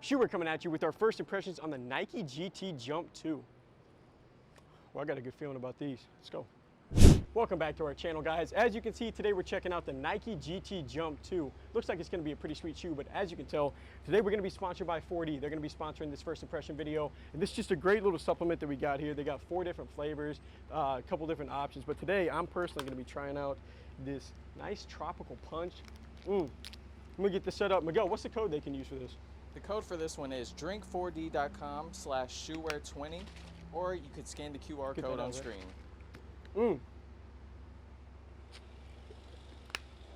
Sure, we're coming at you with our first impressions on the Nike GT Jump 2. Well, I got a good feeling about these. Let's go. Welcome back to our channel, guys. As you can see, today we're checking out the Nike GT Jump 2. Looks like it's going to be a pretty sweet shoe, but as you can tell, today we're going to be sponsored by 4D. They're going to be sponsoring this first impression video, and this is just a great little supplement that we got here. They got 4 different flavors, a couple different options, but today I'm personally going to be trying out this nice tropical punch. Let me get this set up. Miguel, what's the code they can use for this? The code for this one is drink4d.com/shoewear20, or you could scan the QR code on screen.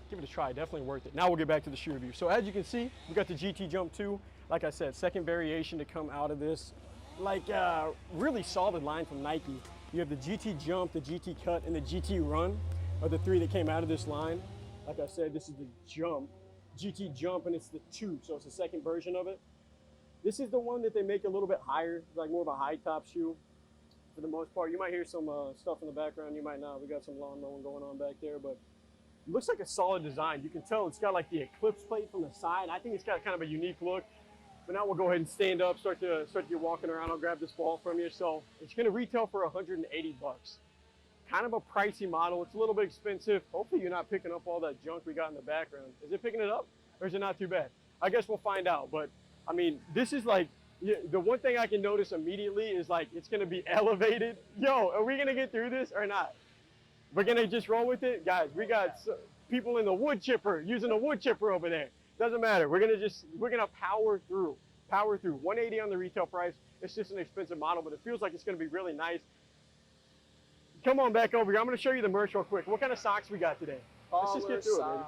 Give it a try, definitely worth it. Now we'll get back to the shoe review. So as you can see, we got the GT Jump 2. Like I said, second variation to come out of this, like really solid line from Nike. You have the GT Jump, the GT Cut, and the GT Run are the 3 that came out of this line. Like I said, this is the Jump. GT Jump, and it's the 2, so it's the second version of it. This is the one that they make a little bit higher, like more of a high top shoe for the most part. You might hear some stuff in the background, you might not. We got some lawn mowing going on back there, but it looks like a solid design. You can tell it's got like the eclipse plate from the side. I think it's got kind of a unique look. But now we'll go ahead and stand up, start to get walking around. I'll grab this ball from you. So it's gonna retail for 180 bucks. Kind of a pricey model. It's a little bit expensive. Hopefully you're not picking up all that junk we got in the background. Is it picking it up or is it not too bad? I guess we'll find out. But I mean, this is like, the one thing I can notice immediately is like, it's gonna be elevated. Yo, are we gonna get through this or not? We're gonna just roll with it? Guys, we got people in the wood chipper, using a wood chipper over there. Doesn't matter, we're gonna power through. 180 on the retail price. It's just an expensive model, but it feels like it's gonna be really nice. Come on back over here. I'm going to show you the merch real quick. What kind of socks we got today? Let's just get through it, baby.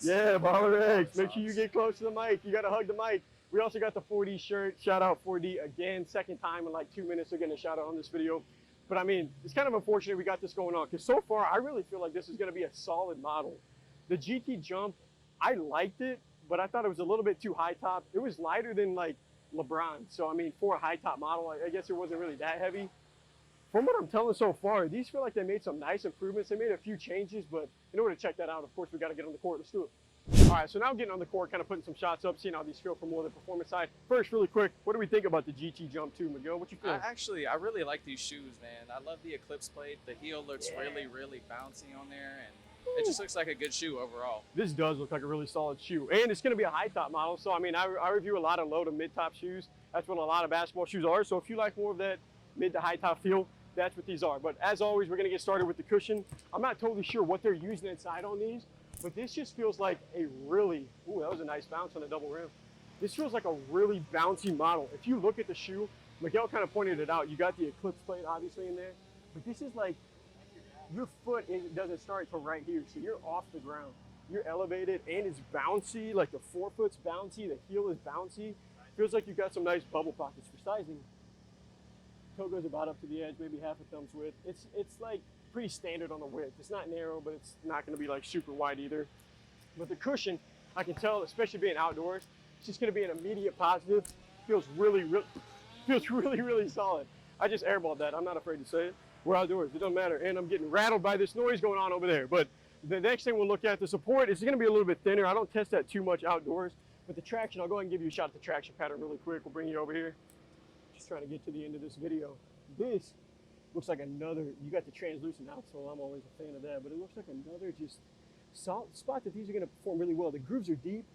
Yeah, baller eggs. Make sure you get close to the mic. You got to hug the mic. We also got the 4D shirt. Shout out 4D again. Second time in like 2 minutes they're getting a shout out on this video. But I mean, it's kind of unfortunate we got this going on because so far I really feel like this is going to be a solid model. The GT Jump, I liked it, but I thought it was a little bit too high top. It was lighter than like LeBron. So I mean, for a high top model, I guess it wasn't really that heavy. From what I'm telling so far, these feel like they made some nice improvements. They made a few changes, but in order to check that out, of course, we got to get on the court. Let's do it. All right, so now getting on the court, kind of putting some shots up, seeing how these feel from more the performance side. First, really quick, what do we think about the GT Jump 2, Miguel? What you feel? I really like these shoes, man. I love the eclipse plate. The heel looks really bouncy on there, and it just looks like a good shoe overall. This does look like a really solid shoe, and it's going to be a high top model. So, I mean, I review a lot of low to mid top shoes. That's what a lot of basketball shoes are. So, if you like more of that mid to high top feel, that's what these are. But as always, we're gonna get started with the cushion. I'm not totally sure what they're using inside on these, but this just feels like a really, that was a nice bounce on the double rim. This feels like a really bouncy model. If you look at the shoe, Miguel kind of pointed it out. You got the eclipse plate obviously in there, but this is like, your foot doesn't start till right here. So you're off the ground. You're elevated and it's bouncy, like the forefoot's bouncy, the heel is bouncy. Feels like you've got some nice bubble pockets for sizing. Toe goes about up to the edge, maybe half a thumb's width. It's like pretty standard on the width. It's not narrow, but it's not going to be like super wide either. But the cushion, I can tell, especially being outdoors, it's just going to be an immediate positive. Feels really solid. I just airballed that. I'm not afraid to say it. We're outdoors. It doesn't matter. And I'm getting rattled by this noise going on over there. But the next thing we'll look at, the support, is going to be a little bit thinner. I don't test that too much outdoors. But the traction, I'll go ahead and give you a shot at the traction pattern really quick. We'll bring you over here. Just trying to get to the end of this video. This looks like another, you got the translucent outsole, I'm always a fan of that, but it looks like another just solid spot that these are going to perform really well. The grooves are deep.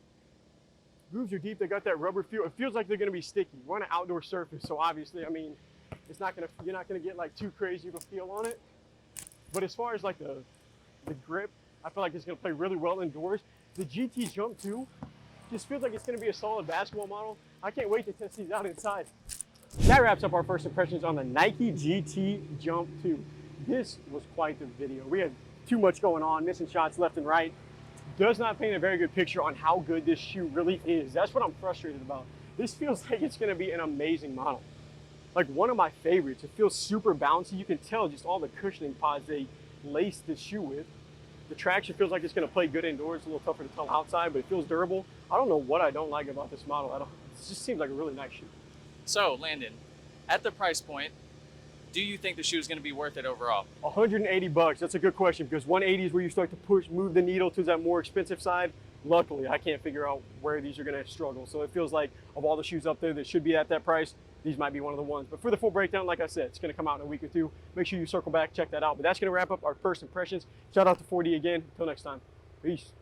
They got that rubber feel. It feels like they're going to be sticky. We're on an outdoor surface, so obviously, I mean, it's not going to, you're not going to get like too crazy of a feel on it. But as far as like the grip, I feel like it's going to play really well indoors. The GT Jump 2 just feels like it's going to be a solid basketball model. I can't wait to test these out inside. That wraps up our first impressions on the Nike GT Jump 2. This was quite the video. We had too much going on, missing shots left and right. Does not paint a very good picture on how good this shoe really is. That's what I'm frustrated about. This feels like it's gonna be an amazing model. Like one of my favorites. It feels super bouncy. You can tell just all the cushioning pods they laced this shoe with. The traction feels like it's gonna play good indoors. It's a little tougher to tell outside, but it feels durable. I don't know what I don't like about this model. It just seems like a really nice shoe. So, Landon, at the price point, do you think the shoe is going to be worth it overall? 180 bucks. That's a good question because 180 is where you start to move the needle to that more expensive side. luckily, I can't figure out where these are going to struggle. So it feels like of all the shoes up there that should be at that price, these might be one of the ones. But for the full breakdown, like I said, it's going to come out in a week or two. Make sure you circle back, check that out. But that's going to wrap up our first impressions. Shout out to 4D again. Until next time. Peace.